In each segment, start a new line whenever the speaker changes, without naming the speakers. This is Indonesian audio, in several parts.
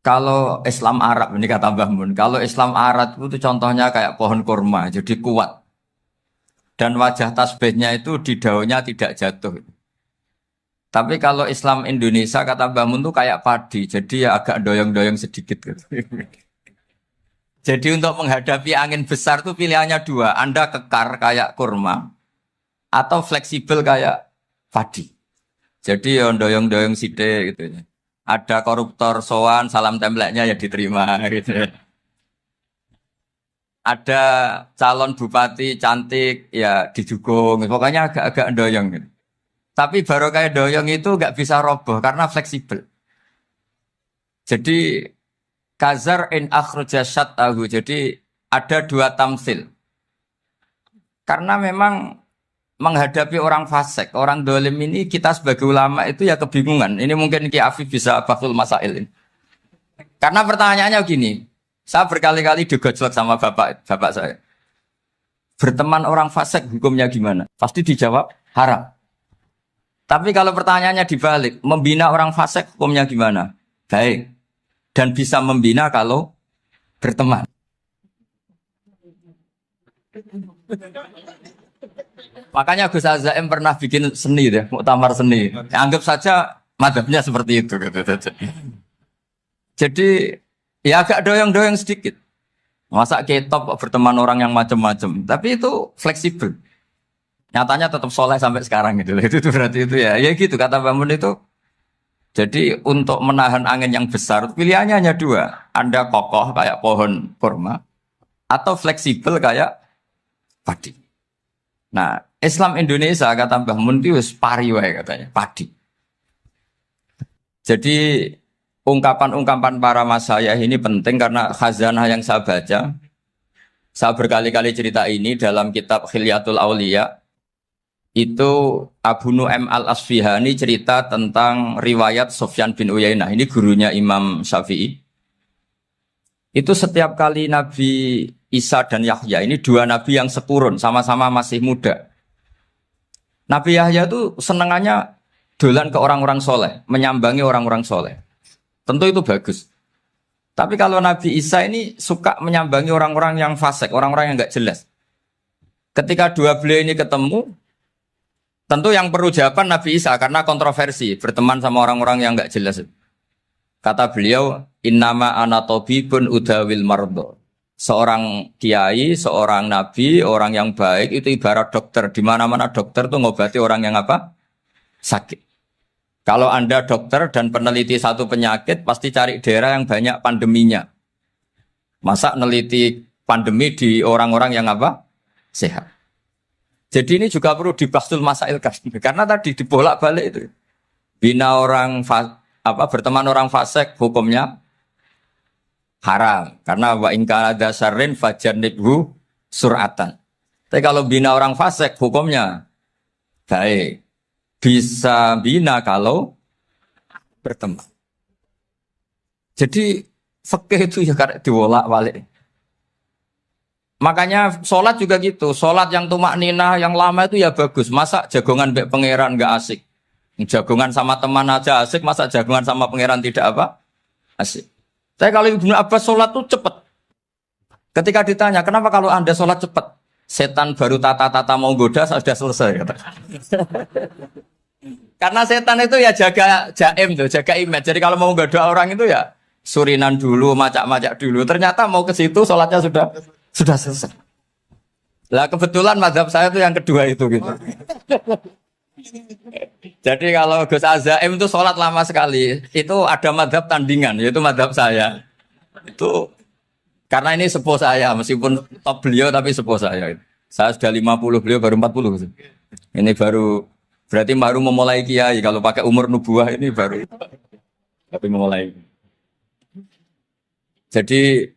Kalau Islam Arab ini kata Mbah Mun, kalau Islam Arab itu contohnya kayak pohon kurma, jadi kuat. Dan wajah tasbihnya itu di daunnya tidak jatuh. Tapi kalau Islam Indonesia kata Mbah Mun itu kayak padi, jadi ya agak doyong-doyong sedikit gitu. Jadi untuk menghadapi angin besar itu pilihannya dua, Anda kekar kayak kurma atau fleksibel kayak padi. Jadi ya doyong-doyong sithik gitu ya. Ada koruptor sowan, salam templeknya ya diterima gitu ya. Ada calon bupati cantik ya didukung. Pokoknya agak-agak doyong gitu. Tapi baru kayak doyong itu nggak bisa roboh karena fleksibel. Jadi kazar in akhraja syat'ahu. Jadi ada dua tamsil. Karena memang menghadapi orang fasik, orang dolim ini kita sebagai ulama itu ya kebingungan. Ini mungkin Ki Afif bisa bahul masail ini. Karena pertanyaannya gini, saya berkali-kali digojlok sama bapak saya. Berteman orang fasik hukumnya gimana? Pasti dijawab haram. Tapi kalau pertanyaannya dibalik, membina orang fasik hukumnya gimana? Baik. Dan bisa membina kalau berteman. Makanya Gus Azaim pernah bikin seni deh, muktamar seni. Anggap saja madhabnya seperti itu. Gitu. Jadi ya agak doyong-doyong sedikit. Masa ketop berteman orang yang macam-macam. Tapi itu fleksibel. Nyatanya tetap soleh sampai sekarang gitu. Itu berarti itu ya gitu kata Bangun itu. Jadi untuk menahan angin yang besar pilihannya hanya dua. Anda kokoh kayak pohon kurma atau fleksibel kayak padi. Nah, Islam Indonesia kata Mbah Mun itu pari wae katanya, padi. Jadi ungkapan-ungkapan para masyayikh ini penting karena khazanah yang saya baca. Saya berkali-kali cerita ini dalam kitab Khilyatul Auliya. Itu Abu Nu'aim al-Asfihani cerita tentang riwayat Sufyan bin Uyainah. Ini gurunya Imam Syafi'i. Itu setiap kali Nabi Isa dan Yahya, ini dua nabi yang sekurun, sama-sama masih muda. Nabi Yahya itu senengannya dolan ke orang-orang soleh, menyambangi orang-orang soleh. Tentu itu bagus. Tapi kalau Nabi Isa ini suka menyambangi orang-orang yang fasik, orang-orang yang nggak jelas. Ketika dua beliau ini ketemu, tentu yang perlu jawaban Nabi Isa karena kontroversi, berteman sama orang-orang yang nggak jelas. Kata beliau, innama ana tabibun udawil mardo. Seorang kiai, seorang nabi, orang yang baik itu ibarat dokter. Di mana-mana dokter tuh ngobati orang yang apa? Sakit. Kalau Anda dokter dan peneliti satu penyakit, pasti cari daerah yang banyak pandeminya. Masa neliti pandemi di orang-orang yang apa? Sehat. Jadi ini juga perlu dibahsul masail karena tadi dibolak-balik itu. Bina orang berteman orang fasik hukumnya haram karena wa in kana dasarin fajanibhu suratan. Tapi kalau bina orang fasik hukumnya baik. Bisa bina kalau berteman. Jadi fikih itu ya karena dibolak-balik. Makanya sholat juga gitu. Sholat yang tumak ninah yang lama itu ya bagus. Masa jagongan mbek pangeran nggak asik. Jagongan sama teman aja asik, masa jagongan sama pangeran tidak apa? Asik. Tapi kalau Ibnu Abbas sholat tuh cepat. Ketika ditanya, kenapa kalau Anda sholat cepat? Setan baru tata-tata mau goda, sudah selesai. Kata. Karena setan itu ya jaga jaim tuh, jaga image. Jadi kalau mau goda orang itu ya surinan dulu, macak-macak dulu. Ternyata mau ke situ sholatnya sudah selesai. Lah kebetulan mazhab saya itu yang kedua itu gitu. Jadi kalau Gus Azaim itu sholat lama sekali, itu ada madhab tandingan, yaitu madhab saya. Itu karena ini sepuh saya, meskipun top beliau tapi sepuh saya. Saya sudah 50, beliau baru 40. Ini berarti baru memulai kiai. Kalau pakai umur nubuah ini baru tapi memulai. Jadi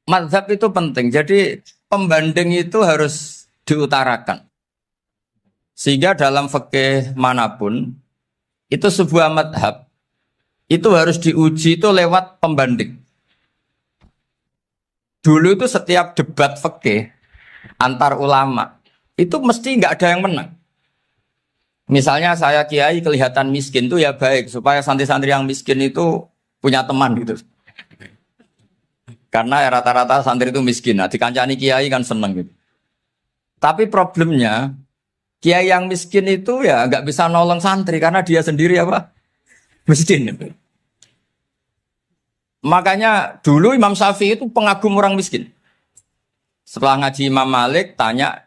madhab itu penting. Jadi pembanding itu harus diutarakan. Sehingga dalam fikih manapun, itu sebuah madhab, itu harus diuji itu lewat pembanding. Dulu itu setiap debat fikih antar ulama, itu mesti nggak ada yang menang. Misalnya saya kiai kelihatan miskin itu ya baik, supaya santri-santri yang miskin itu punya teman gitu. Karena rata-rata santri itu miskin. Nah, dikancani kiai kan seneng gitu. Tapi problemnya kiai yang miskin itu ya nggak bisa nolong santri karena dia sendiri apa? Miskin. Makanya dulu Imam Syafi'i itu pengagum orang miskin. Setelah ngaji Imam Malik tanya,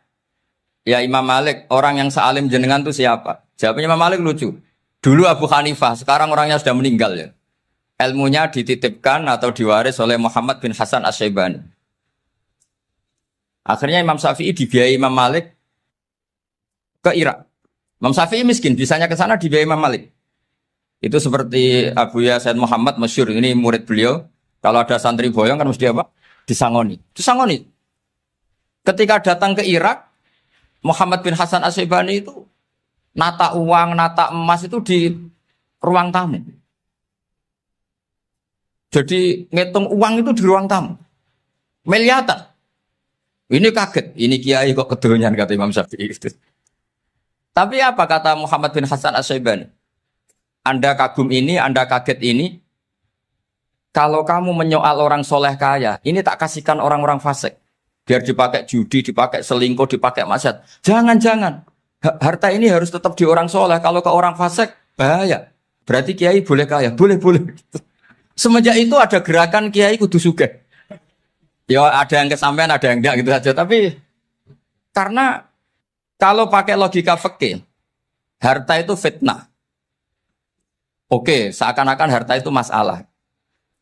ya Imam Malik, orang yang sealim jenengan itu siapa? Jawabnya Imam Malik lucu. Dulu Abu Hanifah, sekarang orangnya sudah meninggal ya. Ilmunya dititipkan atau diwaris oleh Muhammad bin Hasan Asy-Syaibani. Akhirnya Imam Syafi'i dibiayai Imam Malik ke Irak. Imam Syafi'i miskin, bisanya ke sana dibiayai Imam Malik. Itu seperti Abu Ya Said Muhammad masyhur, ini murid beliau. Kalau ada santri boyong kan mesti apa? Disangoni. Disangoni. Ketika datang ke Irak, Muhammad bin Hasan Asy-Syaibani itu nata uang, nata emas itu di ruang tamu. Jadi ngitung uang itu di ruang tamu. Miliatan. Ini kaget. Ini kiai kok kedonyan kata Imam Syafi'i. Tapi apa kata Muhammad bin Hasan Asy-Syaibani? Anda kagum ini, Anda kaget ini. Kalau kamu menyoal orang soleh kaya, ini tak kasihkan orang-orang fasik. Biar dipakai judi, dipakai selingkuh, dipakai maksiat. Jangan-jangan. Harta ini harus tetap di orang soleh. Kalau ke orang fasik, bahaya. Berarti kiai boleh kaya. Boleh-boleh. Semenjak itu ada gerakan kiai kudu sugih. Ya ada yang kesampaian, ada yang enggak gitu saja. Tapi karena kalau pakai logika fikih, harta itu fitnah. Oke, seakan-akan harta itu masalah.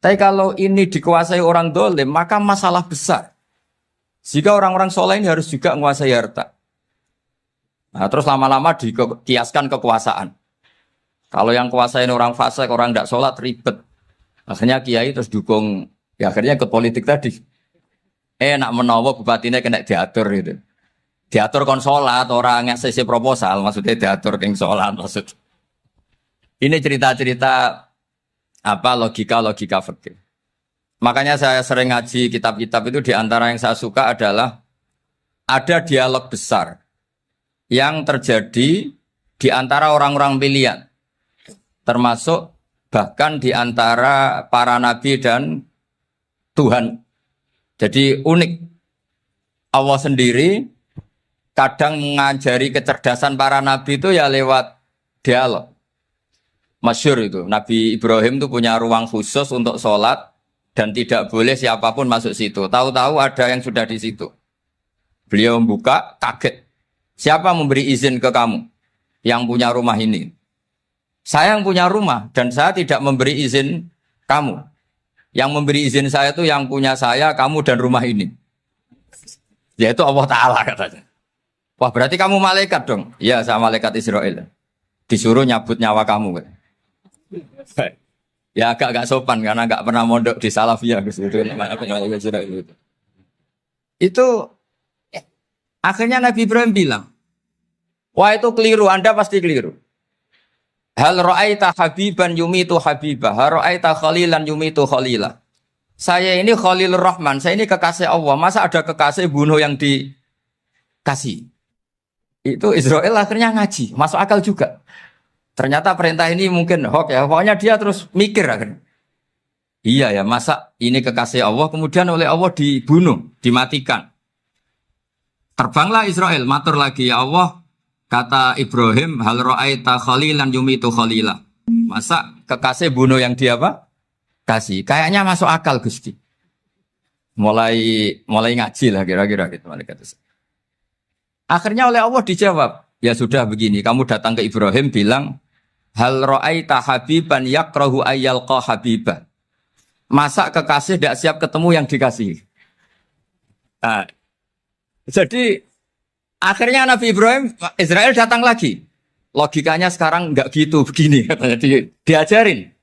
Tapi kalau ini dikuasai orang dolim, maka masalah besar. Jika orang-orang soleh ini harus juga menguasai harta. Nah, terus lama-lama dikiaskan kekuasaan. Kalau yang kuasain orang fasik, orang tidak sholat, ribet. Akhirnya kiai terus dukung, ya akhirnya ke politik tadi. Nak menawa bupatinya kena diatur gitu. Diatur kon sholat, orang yang sesi proposal, maksudnya diatur keng sholat maksud. Ini cerita-cerita apa logika-logika fikih. Makanya saya sering ngaji kitab-kitab itu, diantara yang saya suka adalah ada dialog besar yang terjadi di antara orang-orang pilihan, termasuk bahkan di antara para nabi dan Tuhan. Jadi unik. Allah sendiri kadang mengajari kecerdasan para nabi itu ya lewat dialog. Masyhur itu, Nabi Ibrahim itu punya ruang khusus untuk sholat dan tidak boleh siapapun masuk situ. Tahu-tahu ada yang sudah di situ. Beliau membuka, kaget. Siapa memberi izin ke kamu yang punya rumah ini? Saya yang punya rumah dan saya tidak memberi izin kamu. Yang memberi izin saya itu yang punya saya, kamu dan rumah ini. Yaitu Allah Ta'ala katanya. Wah berarti kamu malaikat dong. Iya saya malaikat Israel. Disuruh nyabut nyawa kamu. Ya agak sopan karena agak pernah mondok di Salafiyah. Itu akhirnya Nabi Ibrahim bilang, wah itu keliru, Anda pasti keliru. Hal ra'aita habiban yumitu habibah, hal ra'aita khalilan yumitu khalilah. Saya ini Khalilur Rahman, saya ini kekasih Allah. Masa ada kekasih bunuh yang dikasih? Itu Israel akhirnya ngaji, masuk akal juga. Ternyata perintah ini mungkin hoax ya. Pokoknya dia terus mikir akhirnya. Iya ya, masa ini kekasih Allah kemudian oleh Allah dibunuh, dimatikan. Terbanglah Israel, matur lagi ya Allah. Kata Ibrahim, hal ra'aita khalilan yumitu khalilah. Masa kekasih bunuh yang dia apa? Kasih. Kayaknya masuk akal Gusti. Mulai ngaji lah kira-kira gitu. Akhirnya oleh Allah dijawab, ya sudah begini, kamu datang ke Ibrahim bilang, hal ra'aita habiban yakrahu ayyalqa habibah. Masa kekasih tidak siap ketemu yang dikasih. Nah, jadi akhirnya Nabi Ibrahim, Israel datang lagi. Logikanya sekarang enggak gitu, begini katanya. Diajarin.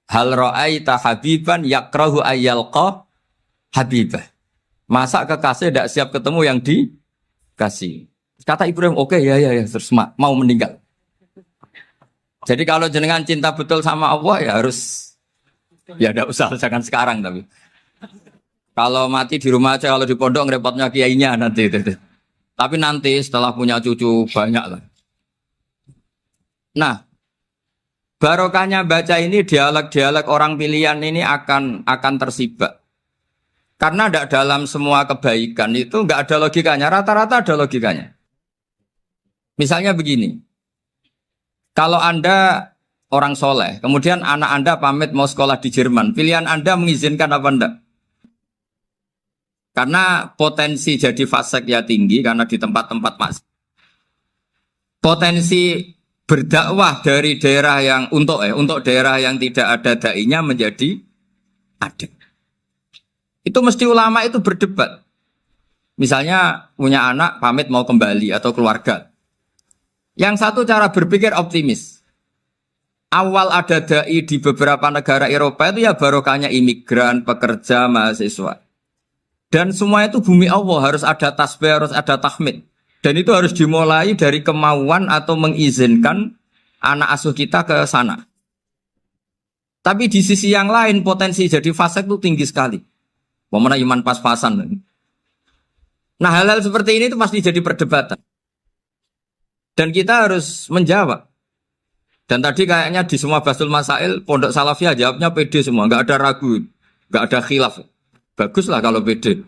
Hal ra'aita habiban yakrahu ayyalqa habibah. Masa kekasih tidak siap ketemu yang dikasih. Kata Ibrahim, oke, ya, terus mau meninggal. Jadi kalau jenengan cinta betul sama Allah ya harus, ya tidak usah, jangan sekarang tapi. Kalau mati di rumah aja, kalau di pondok ngerepotnya kiainya nanti. Tapi nanti setelah punya cucu banyak lah. Nah, Barokahnya baca ini dialog-dialog orang pilihan ini akan tersibak. Karena tidak dalam semua kebaikan itu nggak ada logikanya. Rata-rata ada logikanya. Misalnya begini. Kalau Anda orang soleh, kemudian anak Anda pamit mau sekolah di Jerman, pilihan Anda mengizinkan apa enggak? Karena potensi jadi fasik ya tinggi karena di tempat-tempat maksiat. Potensi berdakwah dari daerah yang untuk daerah yang tidak ada dai-nya menjadi ada. Itu mesti ulama itu berdebat. Misalnya punya anak pamit mau kembali atau keluarga. Yang satu cara berpikir optimis. Awal ada dai di beberapa negara Eropa itu ya barokahnya imigran, pekerja, mahasiswa. Dan semua itu bumi Allah, harus ada tasbih, harus ada tahmid. Dan itu harus dimulai dari kemauan atau mengizinkan anak asuh kita ke sana. Tapi di sisi yang lain potensi jadi fasik itu tinggi sekali. Momennya iman pas-pasan. Nah hal-hal seperti ini itu pasti jadi perdebatan. Dan kita harus menjawab. Dan tadi kayaknya di semua Basul Masail, Pondok Salafiyah jawabnya pede semua. Nggak ada ragu, nggak ada khilaf. Baguslah kalau pede.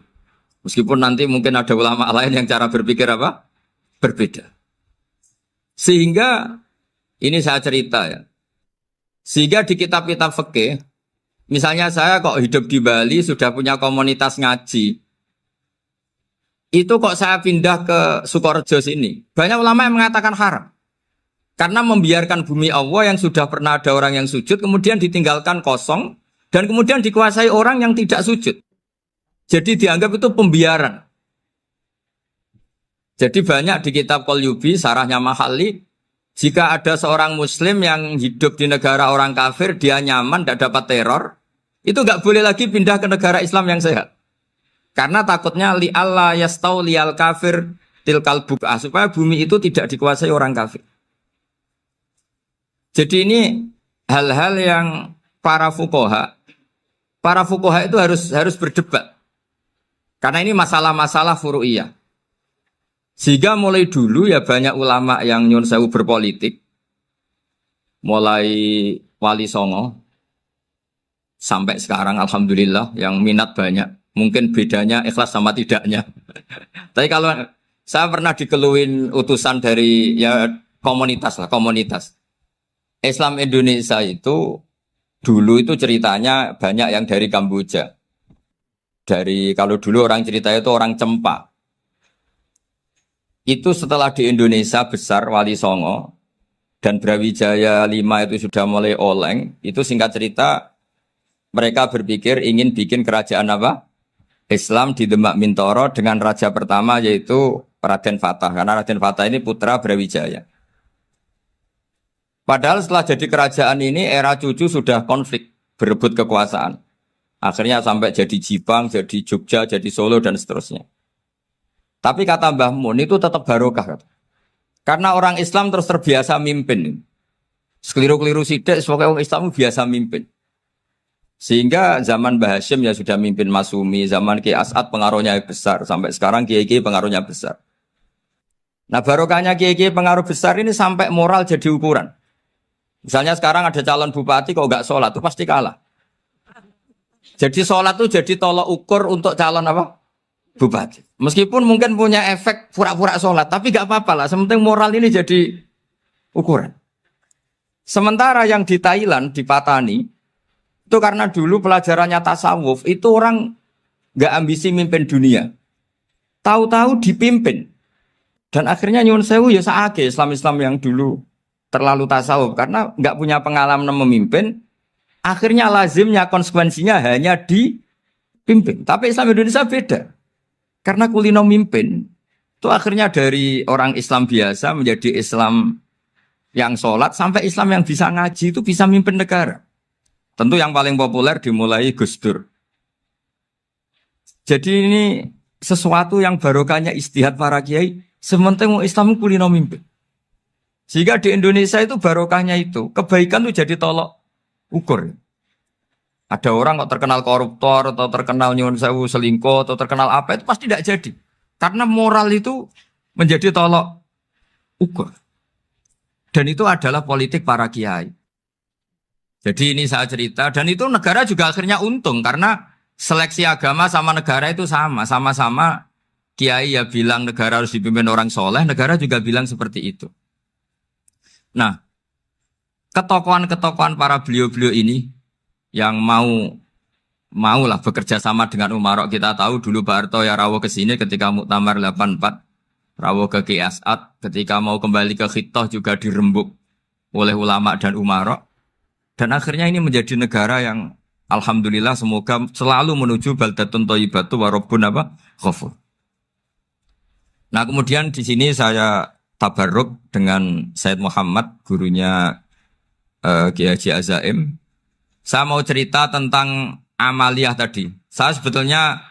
Meskipun nanti mungkin ada ulama lain yang cara berpikir apa? Berbeda. Sehingga, ini saya cerita ya. Sehingga di kitab-kitab fikih, misalnya saya kok hidup di Bali, sudah punya komunitas ngaji. Itu kok saya pindah ke Sukorejo sini. Banyak ulama yang mengatakan haram. Karena membiarkan bumi Allah yang sudah pernah ada orang yang sujud, kemudian ditinggalkan kosong, dan kemudian dikuasai orang yang tidak sujud. Jadi dianggap itu pembiaran. Jadi banyak di kitab Qalyubi, sarahnya Mahalli, jika ada seorang muslim yang hidup di negara orang kafir, dia nyaman, tidak dapat teror, itu nggak boleh lagi pindah ke negara Islam yang sehat. Karena takutnya li'alla yastauliyal kafir tilkal buk'ah, supaya bumi itu tidak dikuasai orang kafir. Jadi ini hal-hal yang para fuqaha itu harus berdebat. Karena ini masalah-masalah furu'iyah. Sehingga mulai dulu ya banyak ulama yang nyun sewu berpolitik. Mulai Wali Songo sampai sekarang alhamdulillah yang minat banyak. Mungkin bedanya ikhlas sama tidaknya. Tapi kalau saya pernah dikeluhin utusan dari ya komunitas. Islam Indonesia itu dulu itu ceritanya banyak yang dari Kamboja. Kalau dulu orang cerita itu orang Cempa. Itu setelah di Indonesia besar Wali Songo dan Brawijaya 5 itu sudah mulai oleng. Itu singkat cerita mereka berpikir ingin bikin kerajaan apa? Islam di Demak Mintoro dengan raja pertama yaitu Raden Fatah. Karena Raden Fatah ini putra Brawijaya. Padahal setelah jadi kerajaan ini era cucu sudah konflik berebut kekuasaan. Akhirnya sampai jadi Jipang, jadi Jogja, jadi Solo dan seterusnya. Tapi kata Mbah Mun itu tetap barokah. Karena orang Islam terus terbiasa mimpin. Sekeliru-keliru sidik, sebagai orang Islam biasa mimpin. Sehingga zaman Mbah Hashim ya sudah mimpin Masumi, zaman Ki As'ad pengaruhnya besar. Sampai sekarang Kiai pengaruhnya besar. Nah barokahnya Kiai pengaruh besar ini sampai moral jadi ukuran. Misalnya sekarang ada calon bupati kok nggak sholat, itu pasti kalah. Jadi sholat itu jadi tolok ukur untuk calon apa? Bupati. Meskipun mungkin punya efek pura-pura sholat, tapi nggak apa-apa lah. Sementing moral ini jadi ukuran. Sementara yang di Thailand, di Patani, itu karena dulu pelajarannya tasawuf, itu orang nggak ambisi mimpin dunia. Tahu-tahu dipimpin. Dan akhirnya nyuwun sewu ya saake Islam-Islam yang dulu terlalu tasawuf. Karena nggak punya pengalaman memimpin, akhirnya lazimnya konsekuensinya hanya dipimpin. Tapi Islam Indonesia beda. Karena kulino mimpin, itu akhirnya dari orang Islam biasa menjadi Islam yang sholat, sampai Islam yang bisa ngaji itu bisa mimpin negara. Tentu yang paling populer dimulai Gus Dur. Jadi ini sesuatu yang barokahnya istihad para kiai, sementing Islam kulino mimpin. Sehingga di Indonesia itu barokahnya itu, kebaikan itu jadi tolok ukur. Ada orang kok terkenal koruptor atau terkenal nyuwun sewu selingkuh atau terkenal apa itu pasti tidak jadi. Karena moral itu menjadi tolok ukur. Dan itu adalah politik para kiai. Jadi ini saya cerita dan itu negara juga akhirnya untung karena seleksi agama sama negara itu sama-sama kiai ya bilang negara harus dipimpin orang soleh, negara juga bilang seperti itu. Nah, ketokohan-ketokohan para beliau-beliau ini yang mau lah bekerja sama dengan Umarok. Kita tahu dulu Pak Harto ya rawuh ke sini ketika Muktamar 84, rawuh ke Ki As'ad, ketika mau kembali ke Khittah juga dirembuk oleh ulama dan Umarok. Dan akhirnya ini menjadi negara yang alhamdulillah semoga selalu menuju baldatun thayyibatu wa rabbun ghafur. Nah, kemudian di sini saya tabarruk dengan Said Muhammad, gurunya Kiai Haji Azaim. Saya mau cerita tentang amaliyah tadi. Saya sebetulnya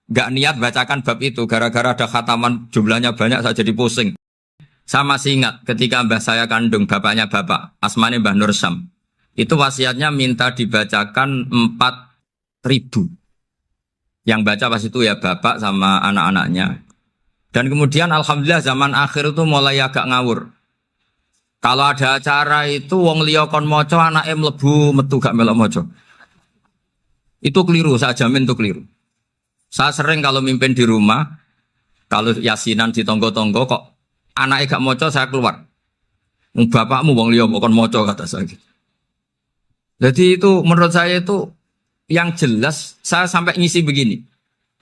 nggak niat bacakan bab itu, gara-gara ada khataman jumlahnya banyak saya jadi pusing. Saya masih ingat ketika mbah saya kandung, bapaknya bapak, asmane Mbah Nur Syam. Itu wasiatnya minta dibacakan 4.000. Yang baca pas itu ya bapak sama anak-anaknya. Dan kemudian alhamdulillah zaman akhir itu mulai agak ngawur. Kalau ada acara itu wong liya kon maca anake mlebu metu gak melok maca. Itu keliru, saya jamin itu keliru. Saya sering kalau mimpin di rumah, kalau yasinan di tonggo-tonggo kok anake gak maca saya keluar. Bapakmu wong liya kon maca kata saya gitu. Jadi itu menurut saya itu yang jelas saya sampai ngisi begini.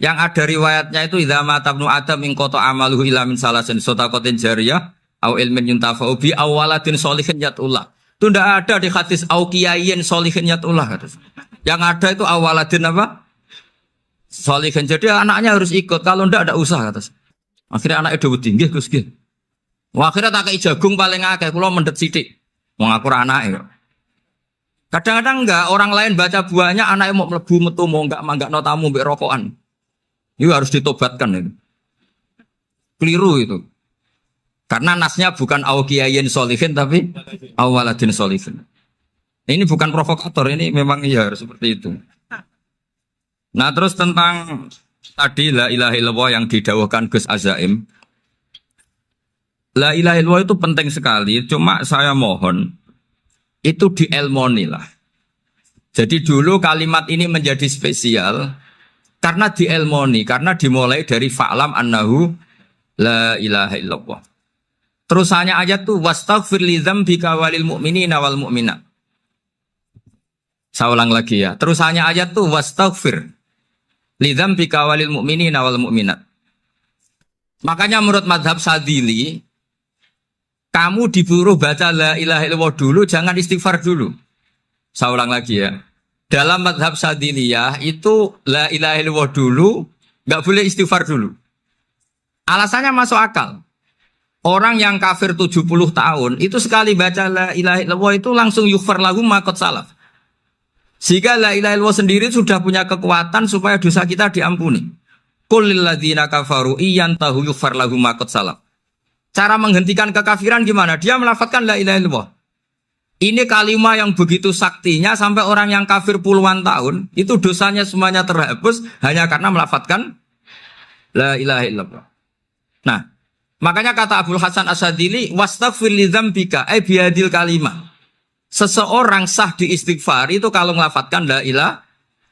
Yang ada riwayatnya itu idza mata ibnu adam min qata amaluhu illa min salasin shadaqatin jariyah au ilmin yuntafa'u bi awaladin sholihin yatullah. Itu ndak ada di hadis au kiyayin sholihin yatullah kata. Yang ada itu awaladin apa? Sholihin. Jadi anaknya harus ikut, kalau ndak ada usah kata. Akhirnya anaknya dawuh tinggi Gus nggih. Wah, akhirnya tak kei jagung paling akeh kula mendet sithik. Wong aku ora anake kok. Kadang-kadang enggak, orang lain baca buahnya, anaknya mau melebu metu mau enggak no tamu mbek rokokan. Itu harus ditobatkan itu. Keliru itu. Karena nasnya bukan awkiyayin solihin tapi awaladin solihin. Ini bukan provokator, ini memang iya harus seperti itu. Nah, terus tentang tadi la ilaha illallah yang didawahkan Gus Azaim. La ilaha illallah itu penting sekali, cuma saya mohon itu dielmoni lah. Jadi dulu kalimat ini menjadi spesial karena dielmoni, karena dimulai dari fa'lam annahu la ilaha illallah. Terusannya ayat tuh wastaghfir li dzambika walil mu'minina wal mu'minat. Saya ulang lagi ya. Terusannya ayat tuh wastaghfir li dzambika walil mu'minina wal mu'minat. Makanya menurut mazhab Sadili, kamu disuruh baca la ilaha illallah dulu, jangan istighfar dulu. Saya ulang lagi ya. Dalam mazhab Sadiliyah itu la ilaha illallah dulu, nggak boleh istighfar dulu. Alasannya masuk akal. Orang yang kafir 70 tahun, itu sekali baca la ilaha illallah itu langsung yughfar lahum ma qad salaf. Sehingga la ilaha illallah sendiri sudah punya kekuatan supaya dosa kita diampuni. Qul lil ladzina kafaru iyantahu yughfar lahum ma qad salaf. Cara menghentikan kekafiran gimana? Dia melafadzkan la ilaha illallah. Ini kalimat yang begitu saktinya sampai orang yang kafir puluhan tahun itu dosanya semuanya terhapus hanya karena melafadzkan la ilaha illallah. Nah, makanya kata Abdul Hasan Asadili wastaghfir li dzambika ay bihadil kalimah. Seseorang sah di istighfar itu kalau melafadzkan la ilaha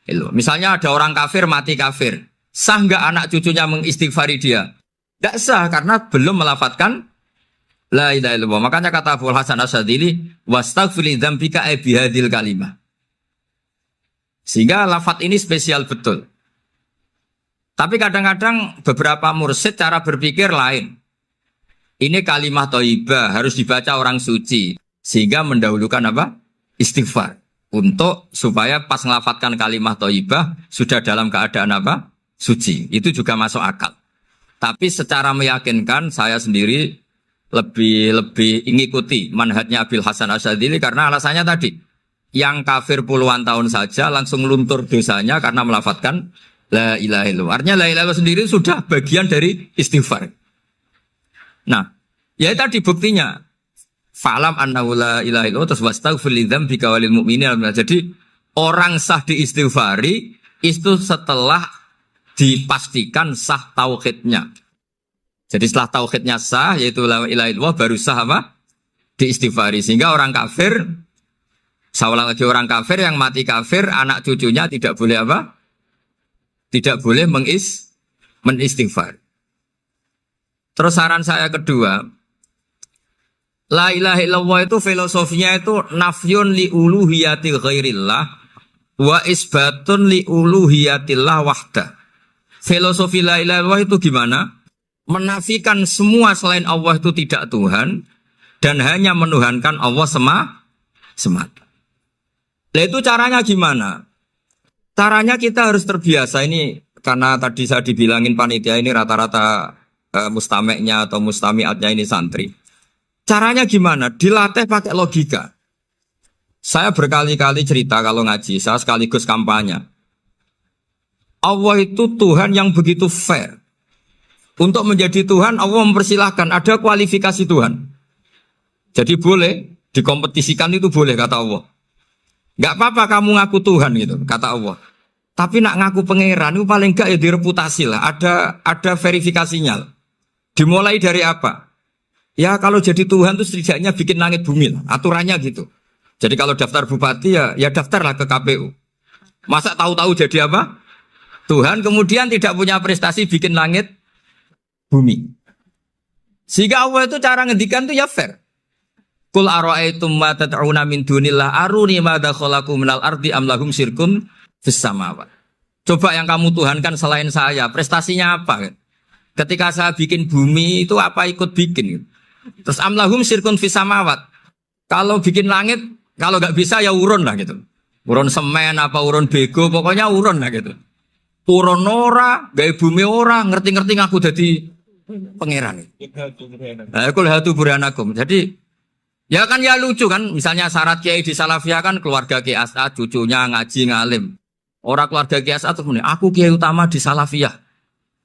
illallah. Misalnya ada orang kafir mati kafir. Sah enggak anak cucunya mengistighfari dia? Tidak sah karena belum melafadzkan la ilaha illallah. Makanya kata Abu Hasan Asyadili wastaghfir li dzambika ay bihadil kalimah. Sehingga lafadz ini spesial betul. Tapi kadang-kadang beberapa mursyid cara berpikir lain. Ini kalimat thayyibah harus dibaca orang suci sehingga mendahulukan apa? Istighfar. Untuk supaya pas melafadzkan kalimat thayyibah sudah dalam keadaan apa? Suci. Itu juga masuk akal. Tapi secara meyakinkan saya sendiri lebih mengikuti manhajnya Abil Hasan Asyadili karena alasannya tadi. Yang kafir puluhan tahun saja langsung luntur dosanya karena melafadzkan la ilaha illallah. Artinya la ilaha illallah sendiri sudah bagian dari istighfar. Nah, ya tadi buktinya. Fa'lam annahu la ilaha illallah terus wastaghfir li dzambika walil mu'minina. Jadi orang sah diistighfari itu setelah dipastikan sah tauhidnya. Jadi setelah tauhidnya sah yaitu la ilaha illallah baru sah apa? Diistighfari. Sehingga orang kafir Saya ulang lagi, orang kafir yang mati kafir, anak cucunya tidak boleh apa? Tidak boleh menistighfar. Terus saran saya kedua, la ilaha illallah itu filosofinya itu nafyun li uluhiyati ghairillah wa isbatun li uluhiyatillah wahda. Filosofi la ilaha illallah itu gimana? Menafikan semua selain Allah itu tidak Tuhan dan hanya menuhankan Allah semata. Nah itu caranya gimana? Caranya kita harus terbiasa ini karena tadi saya dibilangin panitia ini rata-rata mustameknya atau mustamiatnya ini santri. Caranya gimana? Dilatih pakai logika. Saya berkali-kali cerita kalau ngaji, saya sekaligus kampanye. Allah itu Tuhan yang begitu fair. Untuk menjadi Tuhan, Allah mempersilahkan, ada kualifikasi Tuhan. Jadi boleh, dikompetisikan itu boleh, kata Allah. Gak apa-apa kamu ngaku Tuhan gitu, kata Allah. Tapi nak ngaku pangeran itu paling gak ya direputasi lah, ada verifikasinya. Dimulai dari apa? Ya kalau jadi Tuhan itu setidaknya bikin langit bumi lah, aturannya gitu. Jadi kalau daftar bupati ya daftarlah ke KPU. Masa tahu-tahu jadi apa? Tuhan kemudian tidak punya prestasi bikin langit bumi. Sehingga Allah itu cara ngendikan itu ya fair. Qul ara'aytum ma tad'una min dunillah aruni madza khalaqu minal ardi am lahum syirkun fis samawati. Coba yang kamu tuhankan selain saya, prestasinya apa? Ketika saya bikin bumi itu apa ikut bikin? Terus am lahum syirkun fis samawati. Kalau bikin langit, kalau nggak bisa ya urun lah gitu. Urun semen apa urun bego, pokoknya urun lah gitu. Urun ora, gawe bumi ora, ngerti-ngerti ngaku jadi pangeran. Kul hatu burhanakum. Jadi ya kan ya lucu kan, misalnya syarat kiai di Salafiyah kan keluarga Kiai As'ad, cucunya ngaji ngalim. Orang keluarga Kiai As'ad terus muni, aku kiai utama di Salafiyah.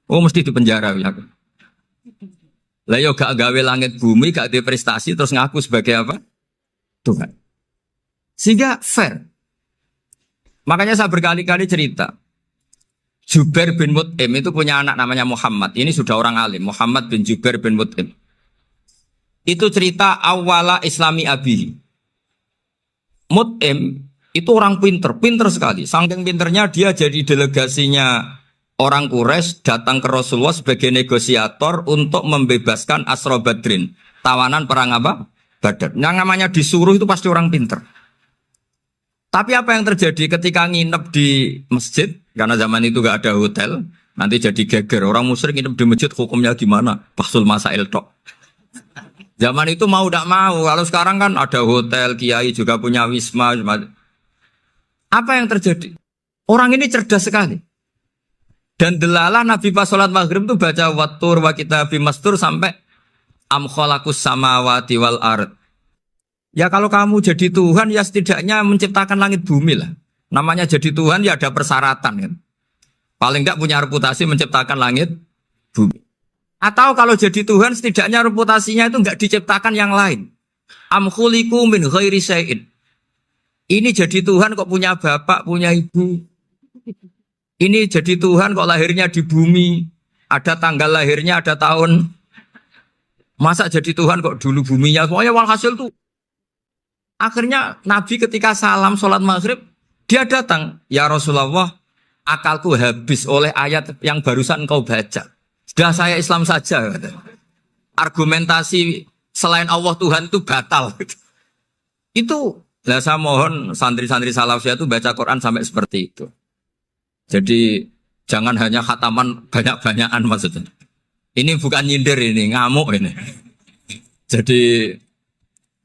Oh mesti di penjara ya. Lah yo gak gawe langit bumi, gak ada prestasi terus ngaku sebagai apa? Tuhan. Sehingga fair. Makanya saya berkali-kali cerita. Jubair bin Mut'im itu punya anak namanya Muhammad. Ini sudah orang alim, Muhammad bin Jubair bin Mut'im. Itu cerita awala islami abihi. Mut'im itu orang pinter sekali. Saking pinternya dia jadi delegasinya orang Quraisy datang ke Rasulullah sebagai negosiator untuk membebaskan Asra Badrin. Tawanan perang apa? Badar. Yang namanya disuruh itu pasti orang pinter. Tapi apa yang terjadi ketika nginep di masjid? Karena zaman itu gak ada hotel. Nanti jadi geger. Orang musyrik nginep di masjid hukumnya gimana? Bahsul masail tok. Zaman itu mau tidak mau. Kalau sekarang kan ada hotel, kiai juga punya wisma. Apa yang terjadi? Orang ini cerdas sekali. Dan delalah Nabi pas sholat maghrib itu baca wattur wa kitabim mastur sampai am khalaqus samawati wal ard. Ya kalau kamu jadi Tuhan ya setidaknya menciptakan langit bumi lah. Namanya jadi Tuhan ya ada persyaratan kan. Paling tidak punya reputasi menciptakan langit bumi. Atau kalau jadi Tuhan setidaknya reputasinya itu enggak diciptakan yang lain. Am khuliqu min ghairi syai'in. Ini jadi Tuhan kok punya bapak, punya ibu. Ini jadi Tuhan kok lahirnya di bumi. Ada tanggal lahirnya, ada tahun. Masa jadi Tuhan kok dulu buminya. Pokoknya walhasil tuh. Akhirnya Nabi ketika salam sholat maghrib, dia datang. Ya Rasulullah, akalku habis oleh ayat yang barusan engkau baca. Sudah saya Islam saja. Argumentasi selain Allah Tuhan itu batal. Itu, nah saya mohon santri-santri Salafiyah itu baca Quran sampai seperti itu. Jadi jangan hanya khataman banyak-banyakan maksudnya. Ini bukan nyindir ini, ngamuk ini. Jadi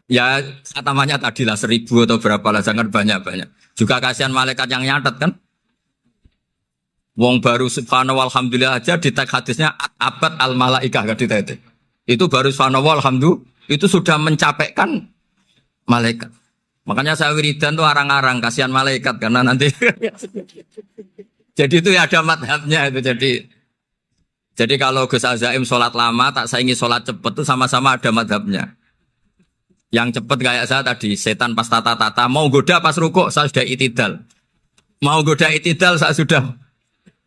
ya khatamannya tadilah 1000 atau berapa lah, jangan banyak-banyak. Juga kasihan malaikat yang nyatet kan. Wong baru subhanallah alhamdulillah aja di teks hadisnya abad al malaikah kan ditete. Itu baru subhanallah alhamdulillah itu sudah mencapaikan malaikat. Makanya saya wiridan tuh arang-arang kasihan malaikat karena nanti jadi itu ya ada madhabnya itu jadi kalau Gus Azaim sholat lama tak saingi sholat cepet itu sama-sama ada madhabnya. Yang cepet kayak saya tadi setan pas tata-tata mau goda pas rukuk saya sudah itidal. Mau goda itidal saya sudah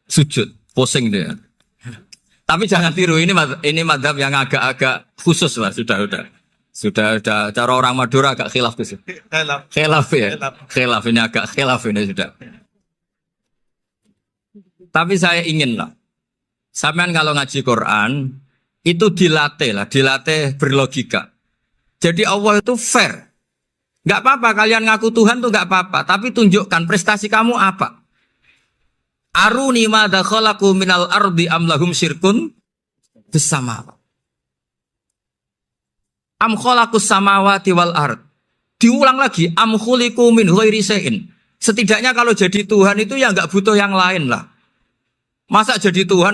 sujud, pusing dia. Tapi jangan tiru ini madhab yang agak-agak khusus lah, sudah. Sudah cara orang Madura agak khilaf tuh.
Khilaf.
Khilaf ya.
Khilaf.
Khilaf ini agak khilaf ini sudah. Tapi saya ingin lah. Sampean kalau ngaji Quran itu dilatih berlogika. Jadi Allah itu fair. Gak apa-apa kalian ngaku Tuhan tuh gak apa-apa, tapi tunjukkan prestasi kamu apa. Aruni madza khalaqu minal ardi am lahum syirkun bersama. Am khalaqus samawati wal ard. Diulang lagi, am khuliqu min ghairi syai'in. Setidaknya kalau jadi Tuhan itu ya enggak butuh yang lain lah. Masa jadi Tuhan